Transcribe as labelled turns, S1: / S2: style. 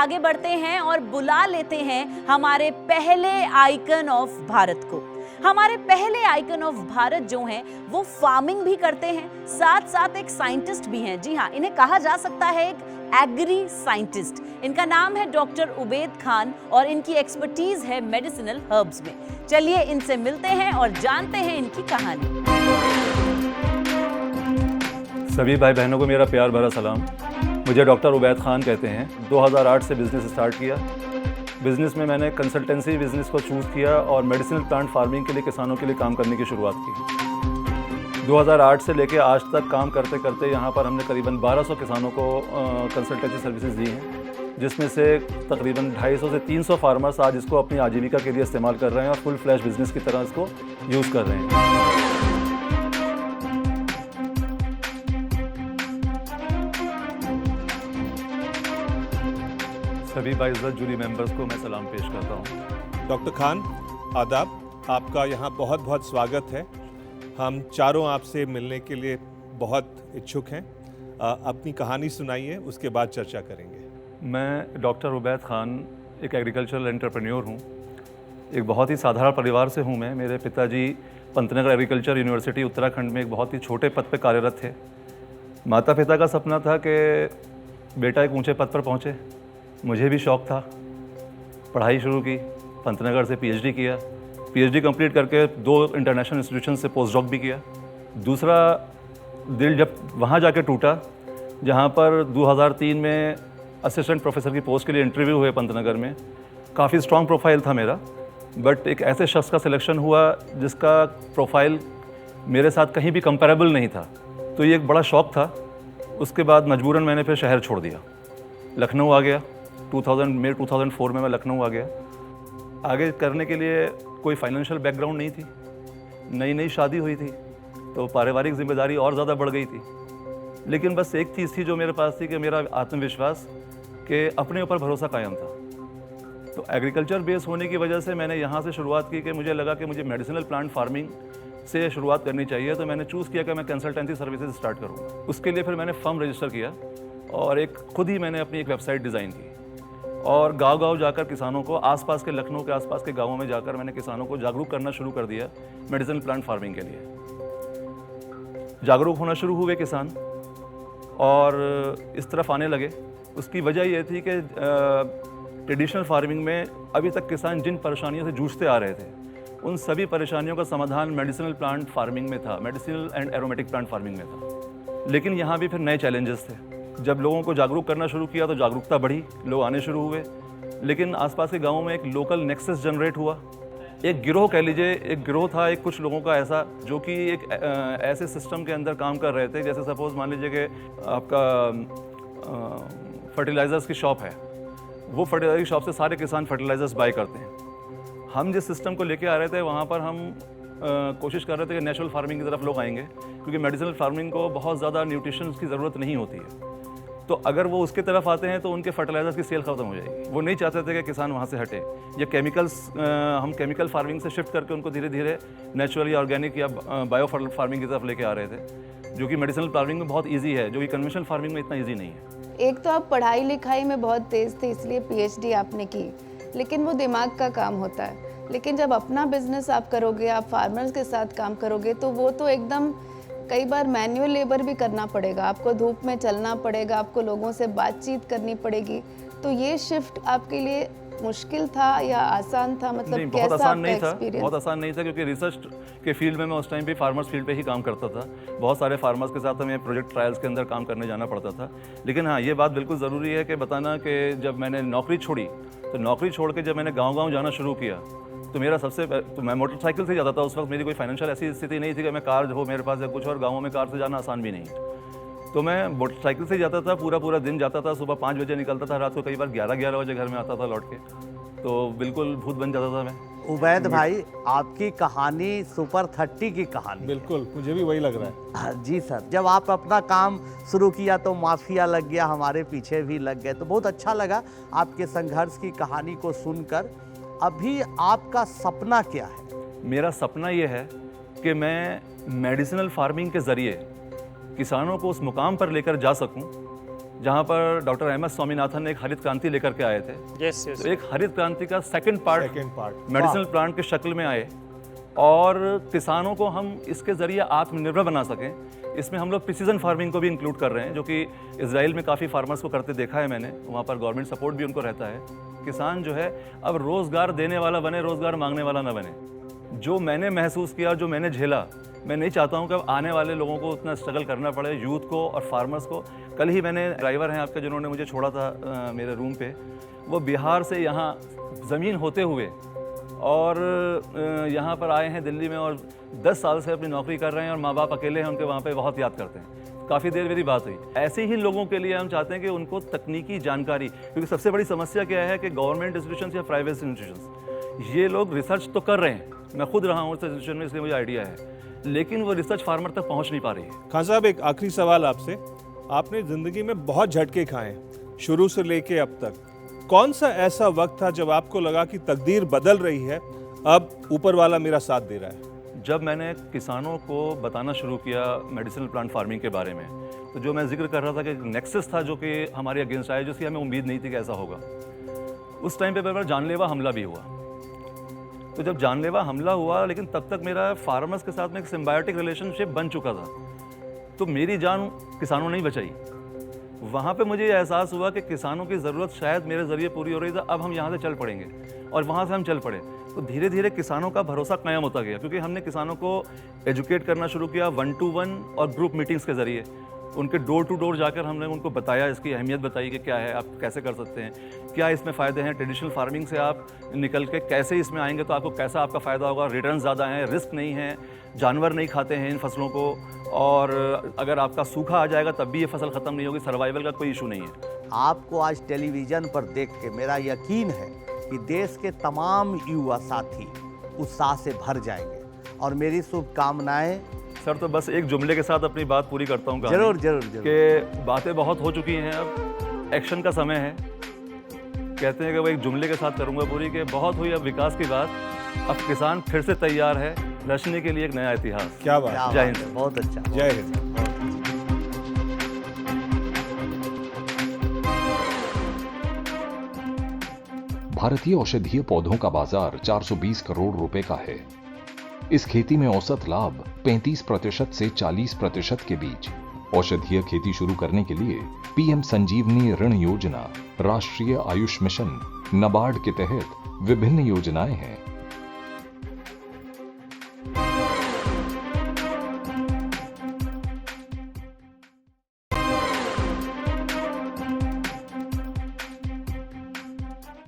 S1: आगे बढ़ते हैं और बुला लेते हैं हमारे पहले आइकन ऑफ भारत को। हमारे पहले आइकन ऑफ भारत जो हैं वो फार्मिंग भी करते हैं, साथ साथ एक साइंटिस्ट भी हैं। जी हाँ, इन्हें कहा जा सकता है एक एग्री साइंटिस्ट। इनका नाम है डॉक्टर उबैद खान और इनकी एक्सपर्टीज है मेडिसिनल हर्ब्स में। चलिए इनसे मिलते हैं और जानते हैं इनकी कहानी।
S2: सभी भाई बहनों को मेरा प्यार भरा सलाम। मुझे डॉक्टर उबैद खान कहते हैं। 2008 से बिज़नेस स्टार्ट किया। बिज़नेस में मैंने कंसल्टेंसी बिज़नेस को चूज़ किया और मेडिसिनल प्लांट फार्मिंग के लिए किसानों के लिए काम करने की शुरुआत की। 2008 से लेकर आज तक काम करते करते यहाँ पर हमने करीबन 1200 किसानों को कंसल्टेंसी सर्विसेज दी हैं, जिसमें से तकरीबन 250 से 300 फार्मर्स आज इसको अपनी आजीविका के लिए इस्तेमाल कर रहे हैं और फुल फ्लैश बिज़नेस की तरह इसको यूज़ कर रहे हैं। सभी बाइज़्ज़त जूरी मेंबर्स को मैं सलाम पेश करता हूँ।
S3: डॉक्टर खान आदाब, आपका यहाँ बहुत बहुत स्वागत है। हम चारों आपसे मिलने के लिए बहुत इच्छुक हैं। अपनी कहानी सुनाइए, उसके बाद चर्चा करेंगे।
S2: मैं डॉक्टर उबैद खान एक एग्रीकल्चरल एंटरप्रेन्योर हूँ। एक बहुत ही साधारण परिवार से हूँ मैं। मेरे पिताजी पंतनगर एग्रीकल्चर यूनिवर्सिटी उत्तराखंड में एक बहुत ही छोटे पद पर कार्यरत थे। माता पिता का सपना था कि बेटा एक ऊंचे पद पर पहुँचे। मुझे भी शौक़ था, पढ़ाई शुरू की, पंतनगर से पीएचडी किया। पीएचडी कंप्लीट करके 2 इंटरनेशनल इंस्टीट्यूशन से पोस्ट डॉक भी किया। दूसरा दिल जब वहाँ जाके टूटा जहाँ पर 2003 में असिस्टेंट प्रोफेसर की पोस्ट के लिए इंटरव्यू हुए पंतनगर में। काफ़ी स्ट्रॉन्ग प्रोफाइल था मेरा, बट एक ऐसे शख्स का सिलेक्शन हुआ जिसका प्रोफाइल मेरे साथ कहीं भी कंपेरेबल नहीं था। तो ये एक बड़ा शौक़ था। उसके बाद मजबूरन मैंने फिर शहर छोड़ दिया, लखनऊ आ गया। 2004 में मैं लखनऊ आ गया। आगे करने के लिए कोई फाइनेंशियल बैकग्राउंड नहीं थी, नई नई शादी हुई थी, तो पारिवारिक जिम्मेदारी और ज़्यादा बढ़ गई थी। लेकिन बस एक चीज़ थी जो मेरे पास थी कि मेरा आत्मविश्वास, कि अपने ऊपर भरोसा कायम था। तो एग्रीकल्चर बेस होने की वजह से मैंने यहाँ से शुरुआत की कि मुझे लगा कि मुझे मेडिसिनल प्लांट फार्मिंग से शुरुआत करनी चाहिए। तो मैंने चूज़ किया कि मैं कंसल्टेंसी सर्विसेज स्टार्ट करूँगा। उसके लिए फिर मैंने फर्म रजिस्टर किया और एक खुद ही मैंने अपनी एक वेबसाइट डिज़ाइन की और गांव-गांव जाकर किसानों को, आसपास के लखनऊ के आसपास के गांवों में जाकर मैंने किसानों को जागरूक करना शुरू कर दिया मेडिसिनल प्लांट फार्मिंग के लिए। जागरूक होना शुरू हुए किसान और इस तरफ आने लगे। उसकी वजह ये थी कि ट्रेडिशनल फार्मिंग में अभी तक किसान जिन परेशानियों से जूझते आ रहे थे, उन सभी परेशानियों का समाधान मेडिसिनल प्लांट फार्मिंग में था, medicinal and aromatic plant farming में था। लेकिन यहाँ भी फिर नए चैलेंजेस थे। जब लोगों को जागरूक करना शुरू किया तो जागरूकता बढ़ी, लोग आने शुरू हुए। लेकिन आसपास के गांवों में एक लोकल नेक्सस जनरेट हुआ। एक गिरोह कह लीजिए, एक गिरोह था एक कुछ लोगों का ऐसा, जो कि एक ऐसे सिस्टम के अंदर काम कर रहे थे। जैसे सपोज मान लीजिए कि आपका फर्टिलाइज़र्स की शॉप है, वो फर्टिलाइजर की शॉप से सारे किसान फर्टिलाइज़र्स बाय करते हैं। हम जिस सिस्टम को लेके आ रहे थे वहाँ पर हम कोशिश कर रहे थे कि नेचुरल फार्मिंग की तरफ लोग आएंगे, क्योंकि मेडिसिनल फार्मिंग को बहुत ज़्यादा न्यूट्रिशन की ज़रूरत नहीं होती है। तो अगर वो उसके तरफ आते हैं तो उनके फर्टिलाइज़र की सेल ख़त्म हो जाएगी। वो नहीं चाहते थे कि किसान वहाँ से हटे। या केमिकल्स, हम केमिकल फार्मिंग से शिफ्ट करके उनको धीरे धीरे नेचुरल या ऑर्गेनिक या बायो फार्मिंग की तरफ लेके आ रहे थे, जो कि मेडिसिनल फार्मिंग में बहुत ईजी है, जो कि कन्वेंशनल फार्मिंग में इतना ईजी नहीं है।
S4: एक तो आप पढ़ाई लिखाई में बहुत तेज़ थे, इसलिए पीएचडी आपने की, लेकिन वो दिमाग का काम होता है। लेकिन जब अपना बिजनेस आप करोगे, आप फार्मर्स के साथ काम करोगे, तो वो तो एकदम कई बार मैनुअल लेबर भी करना पड़ेगा। आपको धूप में चलना पड़ेगा, आपको लोगों से बातचीत करनी पड़ेगी। तो ये शिफ्ट आपके लिए मुश्किल था या आसान था? मतलब
S2: नहीं,
S4: कैसा
S2: बहुत आसान नहीं था।
S4: एक्सपीरियंस?
S2: बहुत आसान नहीं था, क्योंकि रिसर्च के फील्ड में मैं उस टाइम पे फार्मर्स फील्ड पे ही काम करता था। बहुत सारे फार्मर्स के साथ हमें प्रोजेक्ट ट्रायल्स के अंदर काम करने जाना पड़ता था। लेकिन हाँ, ये बात बिल्कुल ज़रूरी है कि बताना कि जब मैंने नौकरी छोड़ी, तो नौकरी छोड़ के जब मैंने गाँव-गाँव जाना शुरू किया, तो मेरा तो मैं मोटरसाइकिल से जाता था। उस वक्त मेरी कोई फाइनेंशियल ऐसी स्थिति नहीं थी कि मैं कार हो मेरे पास या कुछ, और गाँवों में कार से जाना आसान भी नहीं। तो मैं मोटरसाइकिल से जाता था, पूरा दिन जाता था। सुबह 5 बजे निकलता था, रात को कई बार 11 बजे घर में आता था लौट के। तो बिल्कुल भूत बन जाता था मैं।
S5: उबैद भाई, आपकी कहानी सुपर 30 की कहानी।
S3: बिल्कुल, मुझे भी वही लग रहा है।
S5: जी सर, जब आप अपना काम शुरू किया तो माफिया लग गया, हमारे पीछे भी लग गए। तो बहुत अच्छा लगा आपके संघर्ष की कहानी को सुनकर। अभी आपका सपना क्या है?
S2: मेरा सपना ये है कि मैं मेडिसिनल फार्मिंग के ज़रिए किसानों को उस मुकाम पर लेकर जा सकूं जहाँ पर डॉक्टर अहमद स्वामीनाथन एक हरित क्रांति लेकर के आए थे।
S6: यस यस
S2: तो एक हरित क्रांति का second part
S3: part
S2: medicinal plant की शक्ल में आए और किसानों को हम इसके ज़रिए आत्मनिर्भर बना सकें। इसमें हम लोग प्रिसीजन फार्मिंग को भी इंक्लूड कर रहे हैं, जो कि इजराइल में काफ़ी फार्मर्स को करते देखा है मैंने। वहाँ पर गवर्नमेंट सपोर्ट भी उनको रहता है। किसान जो है अब रोज़गार देने वाला बने, रोज़गार मांगने वाला ना बने। जो मैंने महसूस किया, जो मैंने झेला, मैं नहीं चाहता हूँ कि अब आने वाले लोगों को उतना स्ट्रगल करना पड़े, यूथ को और फार्मर्स को। कल ही मैंने ड्राइवर हैं आपके जिन्होंने मुझे छोड़ा था मेरे रूम पे, वो बिहार से यहाँ ज़मीन होते हुए और यहाँ पर आए हैं दिल्ली में और 10 साल से अपनी नौकरी कर रहे हैं और माँ बाप अकेले हैं, उनके वहाँ पे बहुत याद करते हैं। काफ़ी देर मेरी बात हुई। ऐसे ही लोगों के लिए हम चाहते हैं कि उनको तकनीकी जानकारी, क्योंकि सबसे बड़ी समस्या क्या है कि गवर्नमेंट इंस्टीट्यूशंस या प्राइवेट इंस्टीट्यूशंस, ये लोग रिसर्च तो कर रहे हैं, मैं खुद रहा हूँ उस इंस्टीट्यूशन में, इसलिए मुझे आइडिया है, लेकिन वो रिसर्च फार्मर तक पहुँच नहीं पा रही है।
S3: खान साहब, एक आखिरी सवाल आपसे। आपने ज़िंदगी में बहुत झटके खाए शुरू से लेके अब तक। कौन सा ऐसा वक्त था जब आपको लगा कि तकदीर बदल रही है, अब ऊपर वाला मेरा साथ दे रहा है?
S2: जब मैंने किसानों को बताना शुरू किया मेडिसिनल प्लांट फार्मिंग के बारे में, तो जो मैं जिक्र कर रहा था कि नेक्सस था जो कि हमारे अगेंस्ट आया, जिसकी हमें उम्मीद नहीं थी कि ऐसा होगा। उस टाइम पे मेरे पर जानलेवा हमला भी हुआ। तो जब जानलेवा हमला हुआ, लेकिन तब तक मेरा फार्मर्स के साथ में एक सिम्बायोटिक रिलेशनशिप बन चुका था, तो मेरी जान किसानों ने ही बचाई। वहाँ पे मुझे एहसास हुआ कि किसानों की ज़रूरत शायद मेरे ज़रिए पूरी हो रही थी, अब हम यहाँ से चल पड़ेंगे, और वहाँ से हम चल पड़े। तो धीरे धीरे किसानों का भरोसा कायम होता गया, क्योंकि हमने किसानों को एजुकेट करना शुरू किया 1-to-1 और ग्रुप मीटिंग्स के ज़रिए। उनके डोर टू डोर जाकर हमने उनको बताया, इसकी अहमियत बताई कि क्या है, आप कैसे कर सकते हैं, क्या इसमें फ़ायदे हैं। ट्रेडिशनल फार्मिंग से आप निकल के कैसे इसमें आएंगे तो आपको कैसा आपका फ़ायदा होगा, रिटर्न ज़्यादा हैं, रिस्क नहीं है, जानवर नहीं खाते हैं इन फसलों को, और अगर आपका सूखा आ जाएगा तब भी ये फसल ख़त्म नहीं होगी, सर्वाइवल का कोई इशू नहीं है।
S5: आपको आज टेलीविज़न पर देख के मेरा यकीन है कि देश के तमाम युवा साथी उत्साह से भर जाएंगे, और मेरी शुभकामनाएं।
S2: सर, तो बस एक जुमले के साथ अपनी बात पूरी करता हूँ।
S5: जरूर जरूर जरूर।
S2: कि बातें बहुत हो चुकी हैं, अब एक्शन का समय है। कहते हैं कि वो एक जुमले के साथ करूँगा पूरी, कि बहुत हुई अब विकास की बात, अब किसान फिर से तैयार है रचने के लिए एक नया इतिहास।
S3: क्या बात,
S5: क्या
S2: जय
S5: बात
S2: हिंद।
S5: है, बहुत अच्छा।
S3: जय हिंद।
S7: भारतीय औषधीय पौधों का बाजार 420 करोड़ रुपए का है। इस खेती में औसत लाभ 35% से 40% के बीच। औषधीय खेती शुरू करने के लिए पीएम संजीवनी ऋण योजना, राष्ट्रीय आयुष मिशन, नाबार्ड के तहत विभिन्न योजनाएं हैं।